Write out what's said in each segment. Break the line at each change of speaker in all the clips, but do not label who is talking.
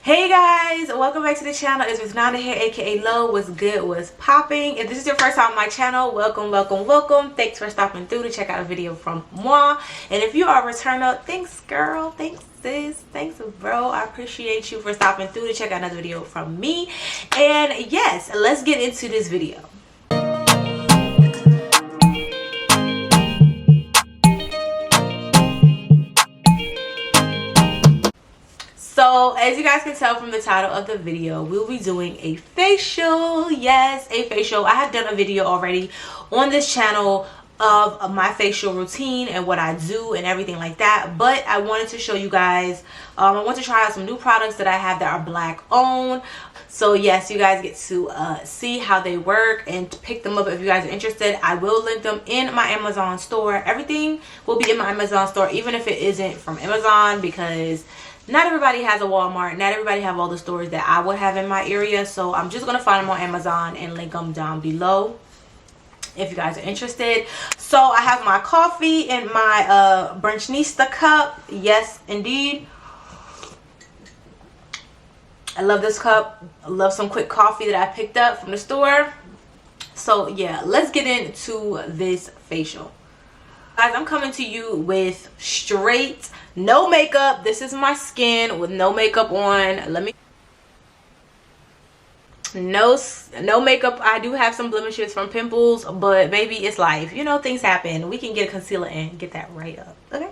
Hey guys, welcome back to the channel. It's RuthNanda here, aka Lo. What's good, what's popping? If this is your first time on my channel, welcome. Thanks for stopping through to check out a video from moi. And if you are a returner, thanks girl, thanks sis, thanks bro. I appreciate you for stopping through to check out another video from me. And yes, let's get into this video. So as you guys can tell from the title of the video, we'll be doing a facial. Yes, a facial. I have done a video already on this channel of my facial routine and what I do and everything like that, but I wanted to show you guys, I want to try out some new products that I have that are black owned. So yes, you guys get to see how they work and pick them up if you guys are interested. I will link them in my Amazon store. Everything will be in my Amazon store, even if it isn't from Amazon, because not everybody has a Walmart. Not everybody have all the stores that I would have in my area. So I'm just going to find them on Amazon and link them down below if you guys are interested. So I have my coffee in my Brunchnista cup. Yes, indeed. I love this cup. I love some quick coffee that I picked up from the store. So yeah, let's get into this facial. Guys, I'm coming to you with straight, no makeup. This is my skin with no makeup on. No makeup. I do have some blemishes from pimples, but baby, it's life. You know, things happen. We can get a concealer and get that right up. Okay,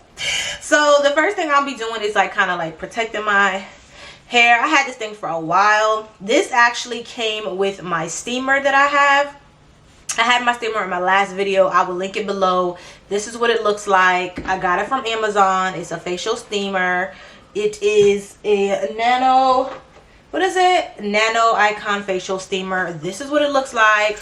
so the first thing I'll be doing is like kind of like protecting my hair. I had this thing for a while. This actually came with my steamer that I have. I had my steamer in my last video. I will link it below. This is what it looks like. I got it from Amazon. It's a facial steamer. It is a nano, what is it? Nano Icon facial steamer. This is what it looks like.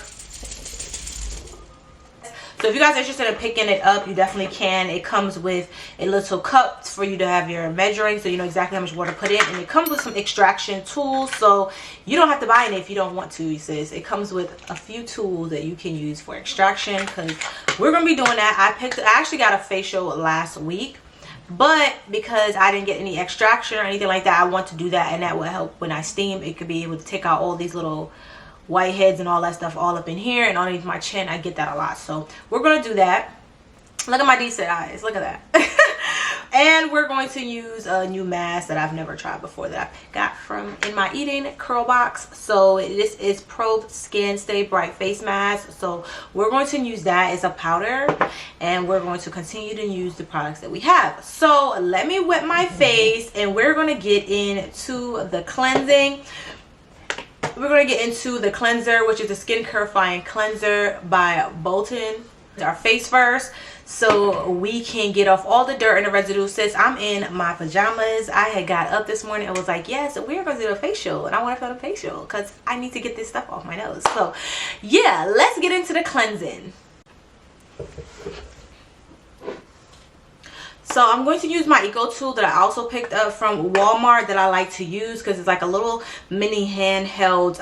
So if you guys are interested in picking it up, you definitely can. It comes with a little cup for you to have your measuring, so you know exactly how much water to put in. And it comes with some extraction tools, so you don't have to buy it if you don't want to, sis. It comes with a few tools that you can use for extraction, because we're going to be doing that. I actually got a facial last week, but because I didn't get any extraction or anything like that, I want to do that, and that will help when I steam. It could be able to take out all these little whiteheads and all that stuff all up in here and underneath my chin. I get that a lot, so we're going to do that. Look at my decent eyes, look at that. And we're going to use a new mask that I've never tried before that I got from in my eating curl box. So this is Pro Skin Stay Bright face mask. So we're going to use that as a powder, and we're going to continue to use the products that we have. So let me wet my face, and we're going to get into the cleansing. We're going to get into the cleanser, which is the Skin Purifying Cleanser by Bolton. Our face first, so we can get off all the dirt and the residue. Sis, I'm in my pajamas. I had got up this morning and was like, yes, we're going to do a facial, and I want to film a facial because I need to get this stuff off my nose. So yeah, let's get into the cleansing. So I'm going to use my Eco Tool that I also picked up from Walmart that I like to use because it's like a little mini handheld,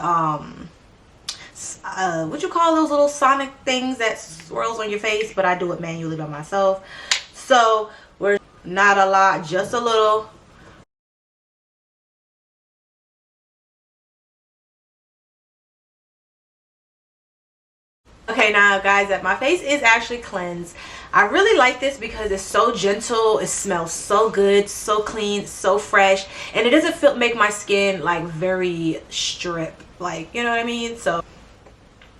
what you call those little sonic things that swirls on your face, but I do it manually by myself. So we're not a lot, just a little. Okay, now guys, that my face is actually cleansed. I really like this because it's so gentle. It smells so good, so clean, so fresh, and it doesn't make my skin like very stripped, like, you know what I mean? So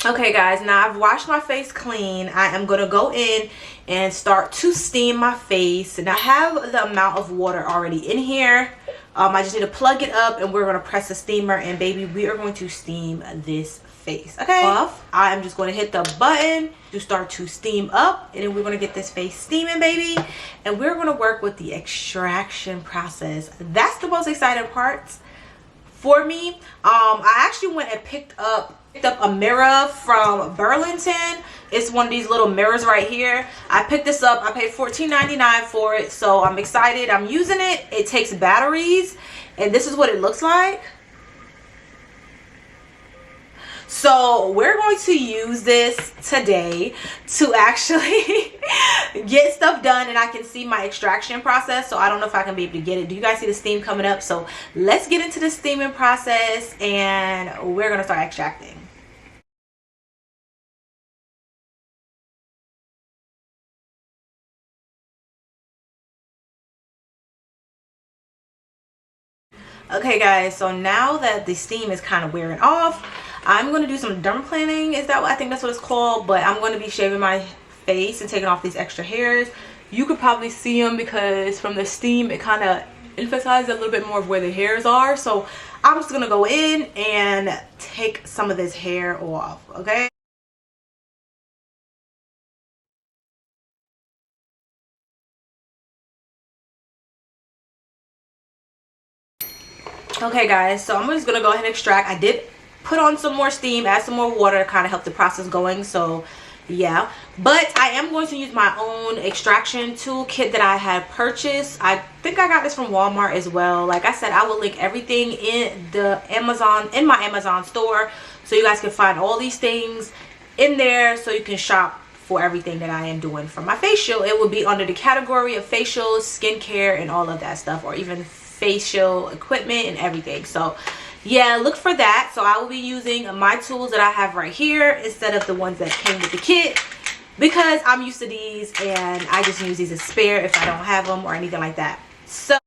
okay guys, now I've washed my face clean. I am gonna go in and start to steam my face, and I have the amount of water already in here. I just need to plug it up, and we're gonna press the steamer, and baby, we are going to steam this face. Okay, I'm just going to hit the button to start to steam up, and then we're going to get this face steaming, baby, and we're going to work with the extraction process. That's the most exciting part for me. I actually went and picked up a mirror from Burlington. It's one of these little mirrors right here. I picked this up. I paid $14.99 for it, so I'm excited. I'm using it. It takes batteries, and this is what it looks like. So we're going to use this today to actually get stuff done, and I can see my extraction process. So I don't know if I can be able to get it. Do you guys see the steam coming up? So let's get into the steaming process, and we're gonna start extracting. Okay guys, so now that the steam is kind of wearing off, I'm going to do some dermaplaning. Is that what I think that's what it's called? But I'm going to be shaving my face and taking off these extra hairs. You could probably see them because from the steam it kind of emphasizes a little bit more of where the hairs are. So I'm just going to go in and take some of this hair off, okay? Okay guys, so I'm just gonna go ahead and extract. I did put on some more steam, add some more water to kind of help the process going. So yeah, but I am going to use my own extraction tool kit that I had purchased. I think I got this from Walmart as well. Like I said, I will link everything in my Amazon store, so you guys can find all these things in there, so you can shop for everything that I am doing for my facial. It will be under the category of facial, skincare, and all of that stuff, or even facial equipment and everything. So yeah, look for that. So I will be using my tools that I have right here instead of the ones that came with the kit, because I'm used to these and I just use these as spare if I don't have them or anything like that. So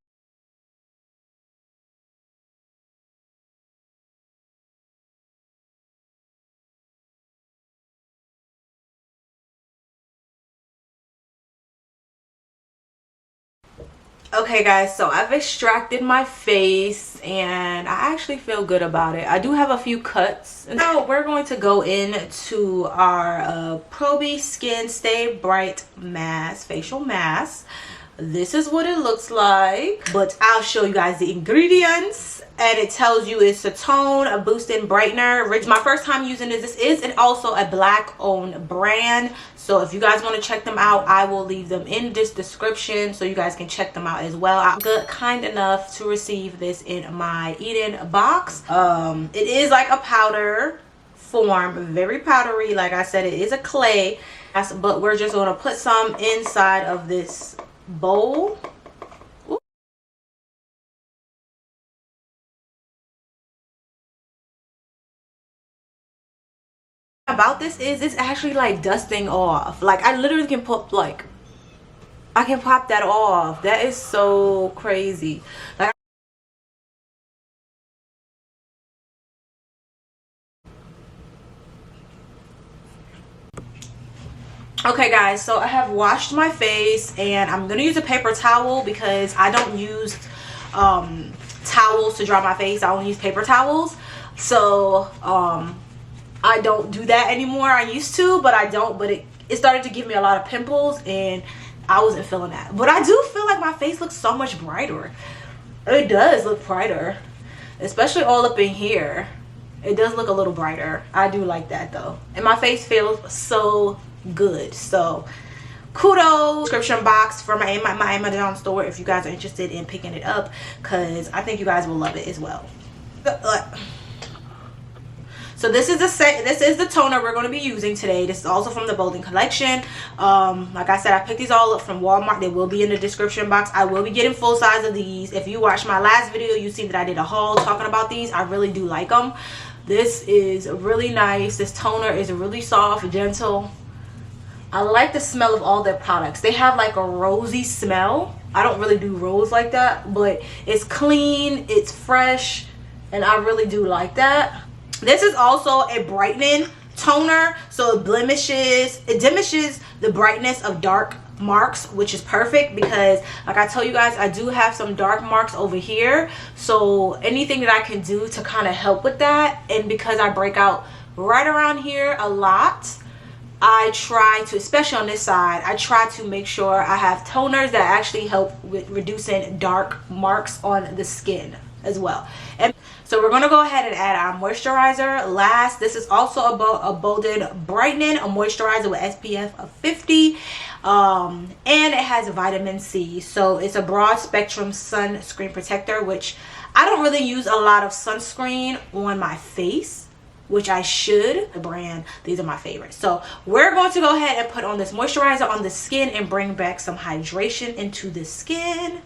okay guys, so I've extracted my face and I actually feel good about it. I do have a few cuts. Now we're going to go into our Probe Skin Stay Bright Mask, facial mask. This is what it looks like, but I'll show you guys the ingredients. And it tells you it's a tone, a boosting brightener. It's my first time using this. This is also a black-owned brand. So if you guys want to check them out, I will leave them in this description so you guys can check them out as well. I'm kind enough to receive this in my Eden box. It is like a powder form, very powdery. Like I said, it is a clay, but we're just going to put some inside of this bowl. About this is it's actually like dusting off. Like I literally can pop, like I can pop that off. That is so crazy. Like okay guys, so I have washed my face and I'm gonna use a paper towel because I don't use towels to dry my face. I only use paper towels. So I don't do that anymore. I used to, but I don't. But it started to give me a lot of pimples and I wasn't feeling that. But I do feel like my face looks so much brighter. It does look brighter, especially all up in here. It does look a little brighter. I do like that though, and my face feels so good. So kudos. Description box for my Amazon store if you guys are interested in picking it up, because I think you guys will love it as well. So this is the toner we're going to be using today. This is also from the Bolden collection. Like I said, I picked these all up from Walmart. They will be in the description box. I will be getting full size of these. If you watched my last video, you see that I did a haul talking about these. I really do like them. This is really nice. This toner is really soft, gentle. I like the smell of all their products. They have like a rosy smell. I don't really do rose like that, but it's clean, it's fresh, and I really do like that. This is also a brightening toner, so it diminishes the brightness of dark marks, which is perfect because like I told you guys, I do have some dark marks over here. So anything that I can do to kind of help with that, and because I break out right around here a lot, I try to, especially on this side, I try to make sure I have toners that actually help with reducing dark marks on the skin as well. And so we're going to go ahead and add our moisturizer last. This is also a Bolden brightening, a moisturizer with SPF of 50, and it has vitamin C. So it's a broad spectrum sunscreen protector, which I don't really use a lot of sunscreen on my face. which I should. The brand, these are my favorites. So we're going to go ahead and put on this moisturizer on the skin and bring back some hydration into the skin.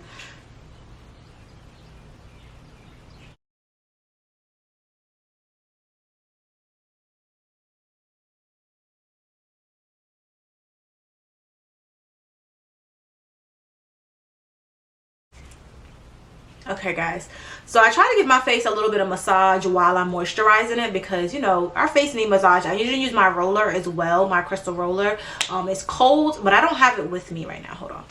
Okay guys, so I try to give my face a little bit of massage while I'm moisturizing it, because you know our face needs massage. I usually use my roller as well, my crystal roller. It's cold, but I don't have it with me right now. Hold on.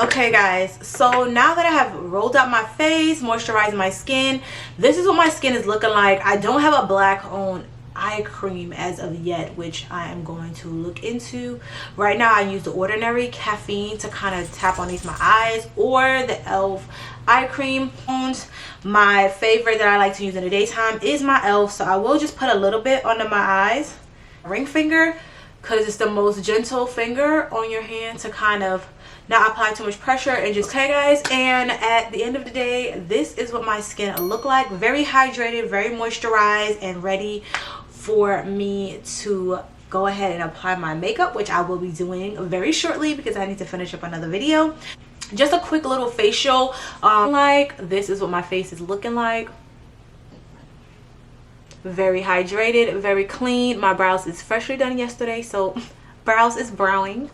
Okay guys, so now that I have rolled out my face, moisturized my skin, this is what my skin is looking like. I don't have a black-owned eye cream as of yet, which I am going to look into. Right now I use the Ordinary Caffeine to kind of tap underneath my eyes, or the e.l.f. eye cream. My favorite that I like to use in the daytime is my e.l.f. So I will just put a little bit under my eyes, ring finger, because it's the most gentle finger on your hand to kind of not apply too much pressure. And just, okay guys, and at the end of the day, this is what my skin look like. Very hydrated, very moisturized, and ready for me to go ahead and apply my makeup, which I will be doing very shortly because I need to finish up another video. Just a quick little facial. Like, this is what my face is looking like. Very hydrated, very clean. My brows is freshly done yesterday, so brows is browing.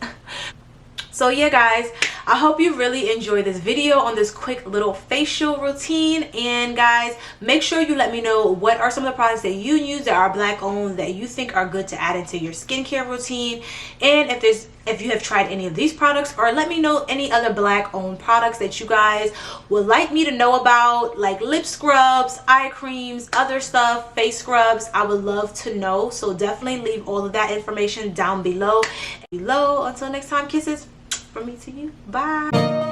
So yeah guys, I hope you really enjoyed this video on this quick little facial routine. And guys, make sure you let me know what are some of the products that you use that are black owned that you think are good to add into your skincare routine. And if you have tried any of these products, or let me know any other black owned products that you guys would like me to know about, like lip scrubs, eye creams, other stuff, face scrubs. I would love to know. So definitely leave all of that information down below. Until next time, kisses from me to you. Bye.